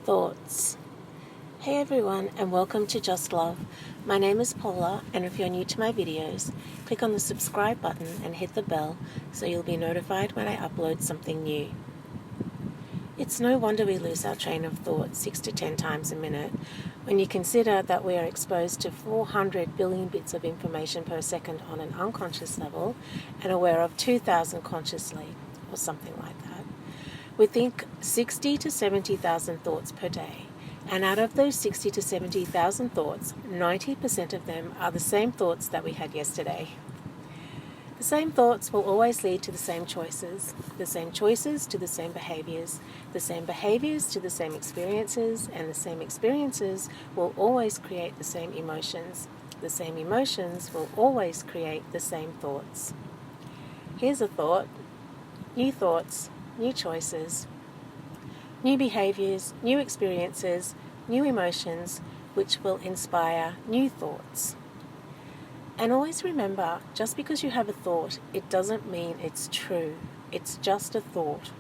Thoughts. Hey everyone, and welcome to Just Love. My name is Paula, and if you're new to my videos, click on the subscribe button and hit the bell so you'll be notified when I upload something new. It's no wonder we lose our train of thought 6 to 10 times a minute when you consider that we are exposed to 400 billion bits of information per second on an unconscious level and aware of 2,000 consciously, or something like that. We think 60 to 70,000 thoughts per day, and out of those 60 to 70,000 thoughts, 90% of them are the same thoughts that we had yesterday. The same thoughts will always lead to the same choices to the same behaviours, the same behaviours to the same experiences, and the same experiences will always create the same emotions. The same emotions will always create the same thoughts. Here's a thought: new thoughts, new choices, new behaviours, new experiences, new emotions, which will inspire new thoughts. And always remember, just because you have a thought, it doesn't mean it's true. It's just a thought.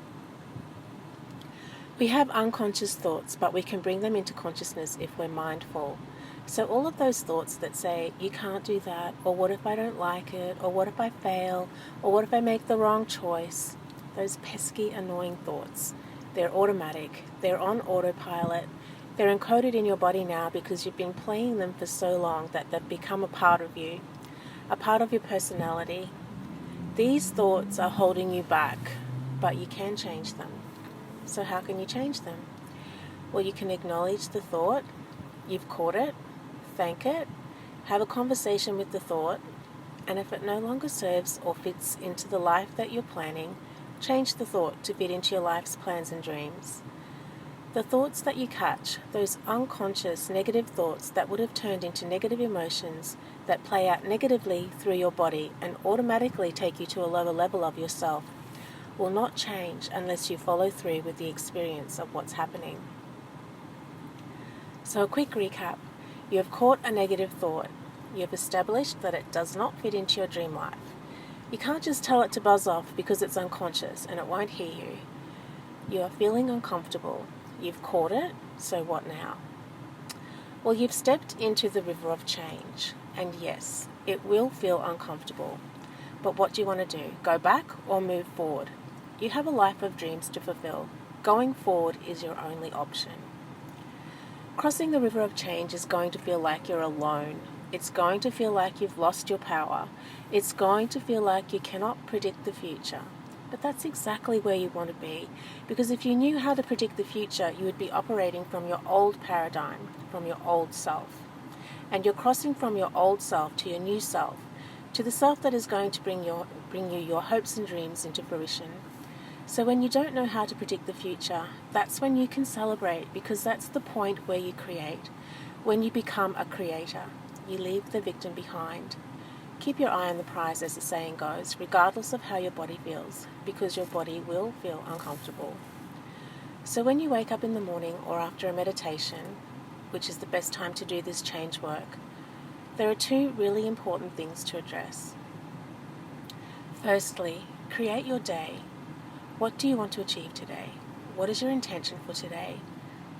We have unconscious thoughts, but we can bring them into consciousness if we're mindful. So all of those thoughts that say, you can't do that, or what if I don't like it, or what if I fail, or what if I make the wrong choice, those pesky, annoying thoughts, they're automatic, they're on autopilot, they're encoded in your body now because you've been playing them for so long that they've become a part of you, a part of your personality. These thoughts are holding you back, but you can change them. So how can you change them? Well, you can acknowledge the thought, you've caught it, thank it, have a conversation with the thought, and if it no longer serves or fits into the life that you're planning, change the thought to fit into your life's plans and dreams. The thoughts that you catch, those unconscious negative thoughts that would have turned into negative emotions that play out negatively through your body and automatically take you to a lower level of yourself, will not change unless you follow through with the experience of what's happening. So a quick recap: you have caught a negative thought. You have established that it does not fit into your dream life. You can't just tell it to buzz off because it's unconscious and it won't hear you. You are feeling uncomfortable. You've caught it, so what now? Well, you've stepped into the river of change, and yes, it will feel uncomfortable. But what do you want to do? Go back or move forward? You have a life of dreams to fulfill. Going forward is your only option. Crossing the river of change is going to feel like you're alone. It's going to feel like you've lost your power. It's going to feel like you cannot predict the future. But that's exactly where you want to be, because if you knew how to predict the future, you would be operating from your old paradigm, from your old self. And you're crossing from your old self to your new self, to the self that is going to bring you your hopes and dreams into fruition. So when you don't know how to predict the future, that's when you can celebrate, because that's the point where you create. When you become a creator, you leave the victim behind. Keep your eye on the prize, as the saying goes, regardless of how your body feels, because your body will feel uncomfortable. So when you wake up in the morning or after a meditation, which is the best time to do this change work, there are two really important things to address. Firstly, create your day. What do you want to achieve today? What is your intention for today?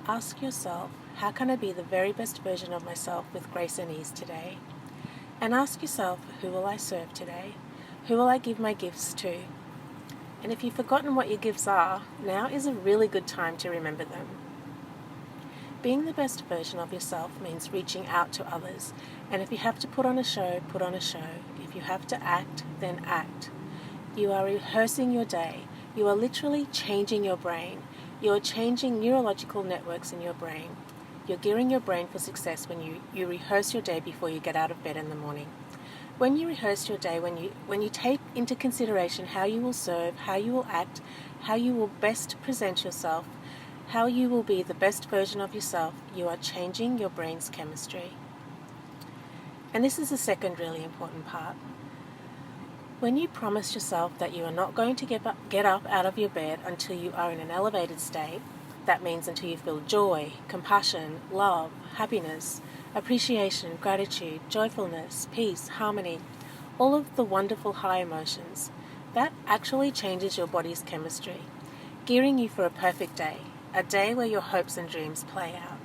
Ask yourself, how can I be the very best version of myself with grace and ease today? And ask yourself, who will I serve today? Who will I give my gifts to? And if you've forgotten what your gifts are, now is a really good time to remember them. Being the best version of yourself means reaching out to others. And if you have to put on a show, put on a show. If you have to act, then act. You are rehearsing your day. You are literally changing your brain. You are changing neurological networks in your brain. You're gearing your brain for success when you rehearse your day before you get out of bed in the morning. When you rehearse your day, when you take into consideration how you will serve, how you will act, how you will best present yourself, how you will be the best version of yourself, you are changing your brain's chemistry. And this is the second really important part. When you promise yourself that you are not going to get up out of your bed until you are in an elevated state, that means until you feel joy, compassion, love, happiness, appreciation, gratitude, joyfulness, peace, harmony, all of the wonderful high emotions, that actually changes your body's chemistry, gearing you for a perfect day, a day where your hopes and dreams play out.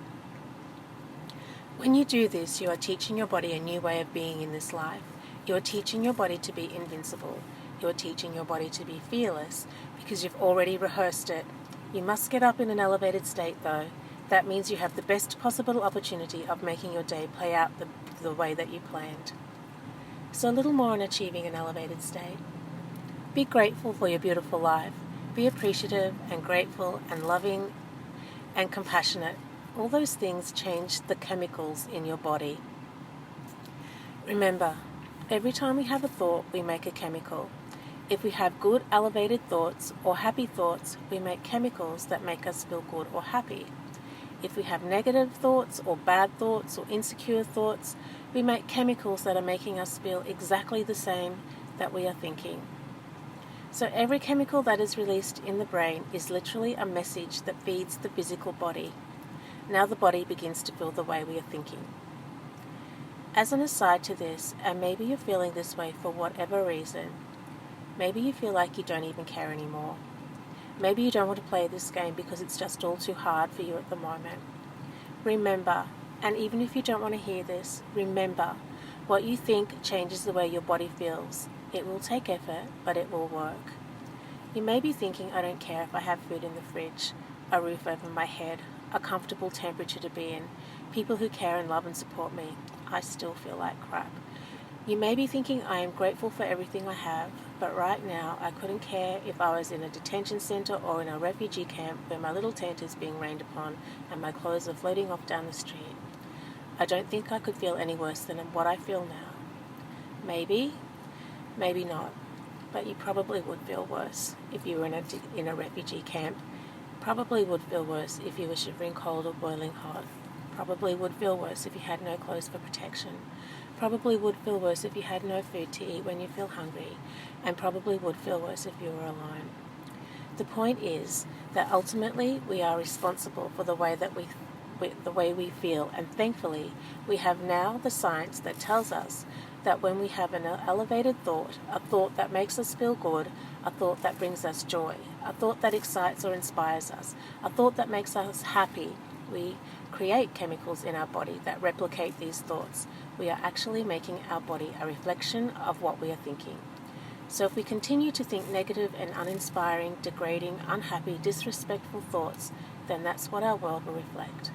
When you do this, you are teaching your body a new way of being in this life. You are teaching your body to be invincible. You are teaching your body to be fearless because you've already rehearsed it. You must get up in an elevated state though. That means you have the best possible opportunity of making your day play out the way that you planned. So a little more on achieving an elevated state. Be grateful for your beautiful life. Be appreciative and grateful and loving and compassionate. All those things change the chemicals in your body. Remember, every time we have a thought, we make a chemical. If we have good, elevated thoughts or happy thoughts, we make chemicals that make us feel good or happy. If we have negative thoughts or bad thoughts or insecure thoughts, we make chemicals that are making us feel exactly the same that we are thinking. So every chemical that is released in the brain is literally a message that feeds the physical body. Now the body begins to feel the way we are thinking. As an aside to this, and maybe you're feeling this way for whatever reason, maybe you feel like you don't even care anymore. Maybe you don't want to play this game because it's just all too hard for you at the moment. Remember, and even if you don't want to hear this, remember, what you think changes the way your body feels. It will take effort, but it will work. You may be thinking, I don't care if I have food in the fridge, a roof over my head, a comfortable temperature to be in, people who care and love and support me. I still feel like crap. You may be thinking, I am grateful for everything I have, but right now I couldn't care if I was in a detention centre or in a refugee camp where my little tent is being rained upon and my clothes are floating off down the street. I don't think I could feel any worse than what I feel now. Maybe not, but you probably would feel worse if you were in a refugee camp. Probably would feel worse if you were shivering cold or boiling hot. Probably would feel worse if you had no clothes for protection. Probably would feel worse if you had no food to eat when you feel hungry, and probably would feel worse if you were alone. The point is that ultimately we are responsible for the way we feel, and thankfully we have now the science that tells us that when we have an elevated thought, a thought that makes us feel good, a thought that brings us joy, a thought that excites or inspires us, a thought that makes us happy, we create chemicals in our body that replicate these thoughts. We are actually making our body a reflection of what we are thinking. So if we continue to think negative and uninspiring, degrading, unhappy, disrespectful thoughts, then that's what our world will reflect.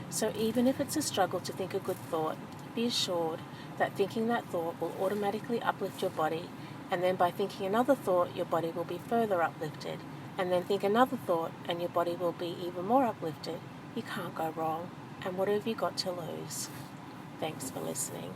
So even if it's a struggle to think a good thought, be assured that thinking that thought will automatically uplift your body, and then by thinking another thought, your body will be further uplifted, and then think another thought and your body will be even more uplifted. You can't go wrong. And what have you got to lose? Thanks for listening.